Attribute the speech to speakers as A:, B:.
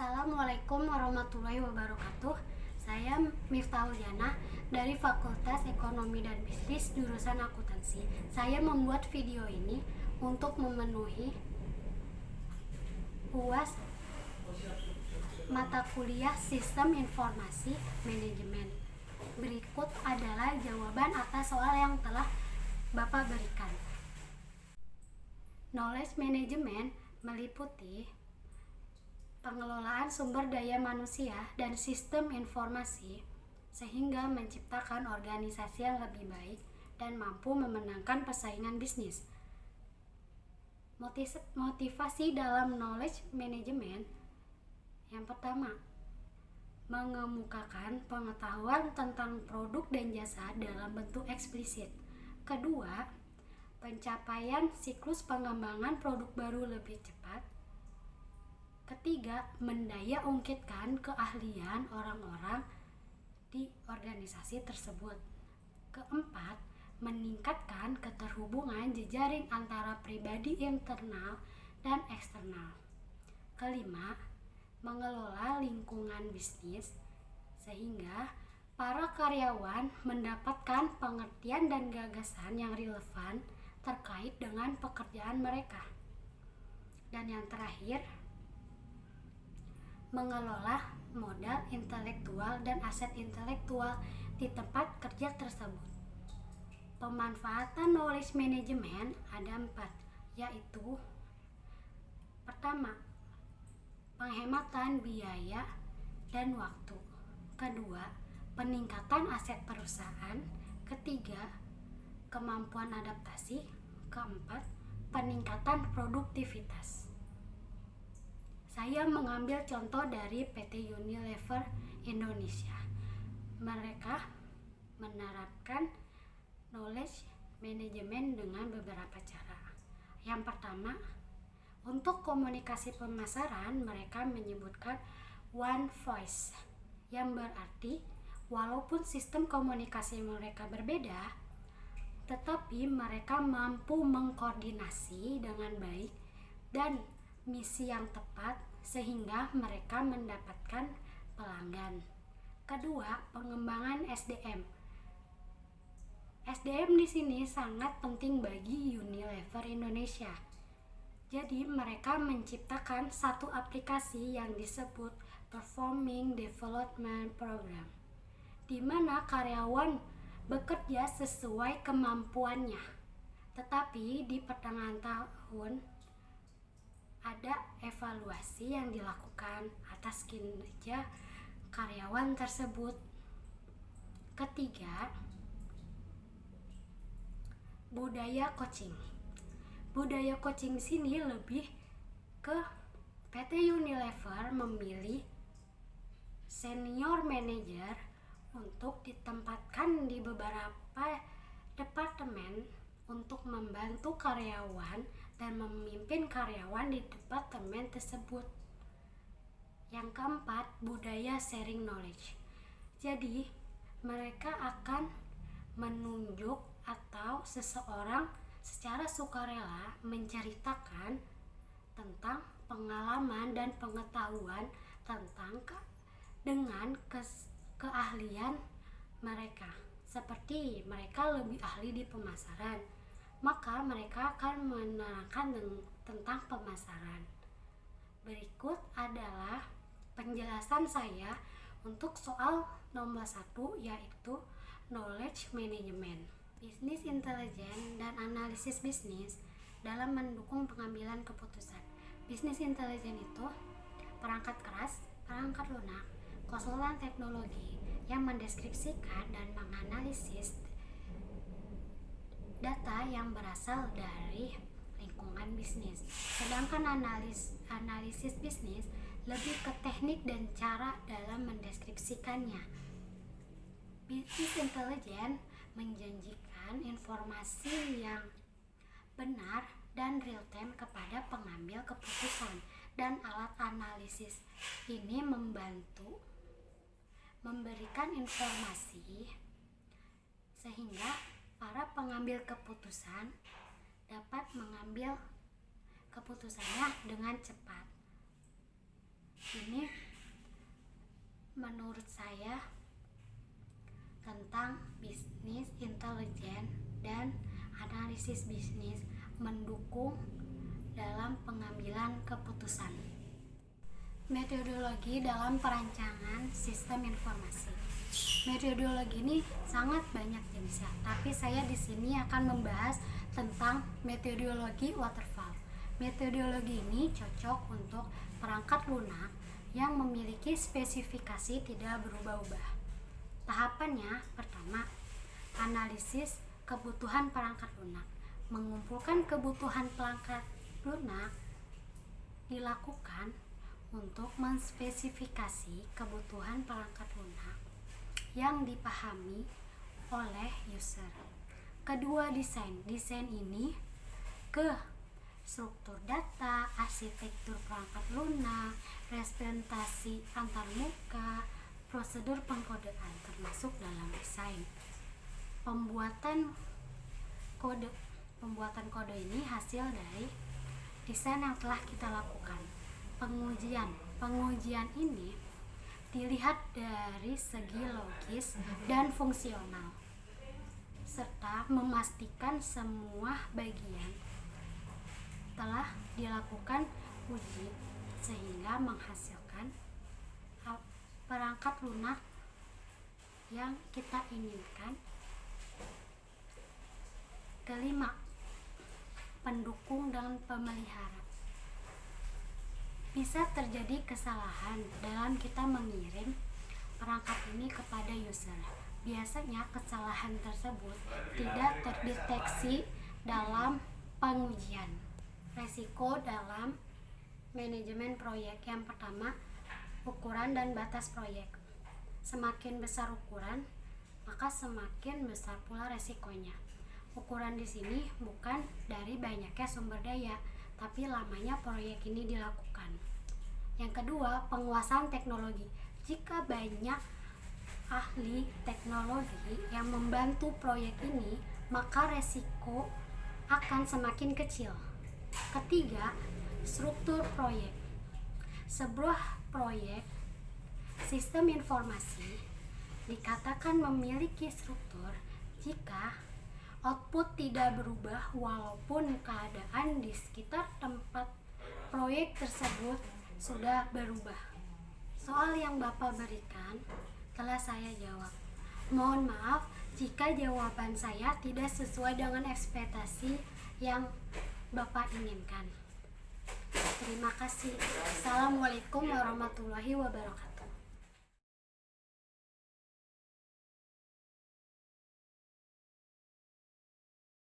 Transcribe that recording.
A: Assalamualaikum warahmatullahi wabarakatuh. Saya Miftahul Jana dari Fakultas Ekonomi dan Bisnis jurusan Akuntansi. Saya membuat video ini untuk memenuhi UAS mata kuliah Sistem Informasi Manajemen. Berikut adalah jawaban atas soal yang telah Bapak berikan. Knowledge Management meliputi pengelolaan sumber daya manusia dan sistem informasi sehingga menciptakan organisasi yang lebih baik dan mampu memenangkan persaingan bisnis. Motivasi dalam knowledge management yang pertama, mengemukakan pengetahuan tentang produk dan jasa dalam bentuk eksplisit. Kedua, pencapaian siklus pengembangan produk baru lebih cepat. Ketiga, mendaya ungkitkan keahlian orang-orang di organisasi tersebut. Keempat, meningkatkan keterhubungan jejaring antara pribadi internal dan eksternal. Kelima, mengelola lingkungan bisnis sehingga para karyawan mendapatkan pengertian dan gagasan yang relevan terkait dengan pekerjaan mereka. Dan yang terakhir, mengelola modal intelektual dan aset intelektual di tempat kerja tersebut. Pemanfaatan knowledge management ada 4, yaitu pertama, penghematan biaya dan waktu. Kedua, peningkatan aset perusahaan. Ketiga, kemampuan adaptasi. Keempat, peningkatan produktivitas. Saya mengambil contoh dari PT Unilever Indonesia. Mereka menerapkan knowledge management dengan beberapa cara. Yang pertama, untuk komunikasi pemasaran, mereka menyebutkan one voice, yang berarti walaupun sistem komunikasi mereka berbeda, tetapi mereka mampu mengkoordinasi dengan baik dan misi yang tepat sehingga mereka mendapatkan pelanggan. Kedua, pengembangan SDM. SDM di sini sangat penting bagi Unilever Indonesia. Jadi mereka menciptakan satu aplikasi yang disebut Performing Development Program, di mana karyawan bekerja sesuai kemampuannya. Tetapi di pertengahan tahun ada evaluasi yang dilakukan atas kinerja karyawan tersebut. Ketiga, budaya coaching. Budaya coaching sini lebih ke PT Unilever memilih senior manager untuk ditempatkan di beberapa departemen untuk membantu karyawan dan memimpin karyawan di departemen tersebut. Yang keempat, budaya sharing knowledge. Jadi, mereka akan menunjuk atau seseorang secara sukarela menceritakan tentang pengalaman dan pengetahuan tentang dengan keahlian mereka. Seperti mereka lebih ahli di pemasaran, maka mereka akan menerangkan tentang pemasaran. Berikut adalah penjelasan saya untuk soal nomor 1, yaitu knowledge management. Business intelligence dan analisis bisnis dalam mendukung pengambilan keputusan. Business intelligence itu perangkat keras, perangkat lunak, konsultan teknologi yang mendeskripsikan dan menganalisis data yang berasal dari lingkungan bisnis. Sedangkan analisis bisnis lebih ke teknik dan cara dalam mendeskripsikannya. Business intelligence menjanjikan informasi yang benar dan real time kepada pengambil keputusan, dan alat analisis ini membantu memberikan informasi sehingga para pengambil keputusan dapat mengambil keputusannya dengan cepat. Ini menurut saya tentang bisnis intelijen dan analisis bisnis mendukung dalam pengambilan keputusan. Metodologi dalam perancangan sistem informasi. Metodologi ini sangat banyak jenisnya, tapi saya di sini akan membahas tentang metodologi waterfall. Metodologi ini cocok untuk perangkat lunak yang memiliki spesifikasi tidak berubah-ubah. Tahapannya, pertama, analisis kebutuhan perangkat lunak. Mengumpulkan kebutuhan perangkat lunak dilakukan untuk menspesifikasi kebutuhan perangkat lunak yang dipahami oleh user. Kedua, desain. Desain ini ke struktur data, arsitektur perangkat lunak, representasi antarmuka, prosedur pengkodean termasuk dalam desain. Pembuatan kode ini hasil dari desain yang telah kita lakukan. Pengujian ini dilihat dari segi logis dan fungsional serta memastikan semua bagian telah dilakukan uji sehingga menghasilkan perangkat lunak yang kita inginkan. Kelima, pendukung dan pemelihara. Bisa terjadi kesalahan dalam kita mengirim perangkat ini kepada user. Biasanya kesalahan tersebut tidak terdeteksi dalam pengujian. Resiko dalam manajemen proyek. Yang pertama, ukuran dan batas proyek. Semakin besar ukuran, maka semakin besar pula resikonya. Ukuran di sini bukan dari banyaknya sumber daya, tapi lamanya proyek ini dilakukan. Yang kedua, penguasaan teknologi. Jika banyak ahli teknologi yang membantu proyek ini, maka resiko akan semakin kecil. Ketiga, struktur proyek. Sebuah proyek sistem informasi dikatakan memiliki struktur jika output tidak berubah walaupun keadaan di sekitar tempat proyek tersebut sudah berubah. Soal yang Bapak berikan telah saya jawab. Mohon maaf jika jawaban saya tidak sesuai dengan ekspektasi yang Bapak inginkan. Terima kasih. Assalamualaikum warahmatullahi wabarakatuh.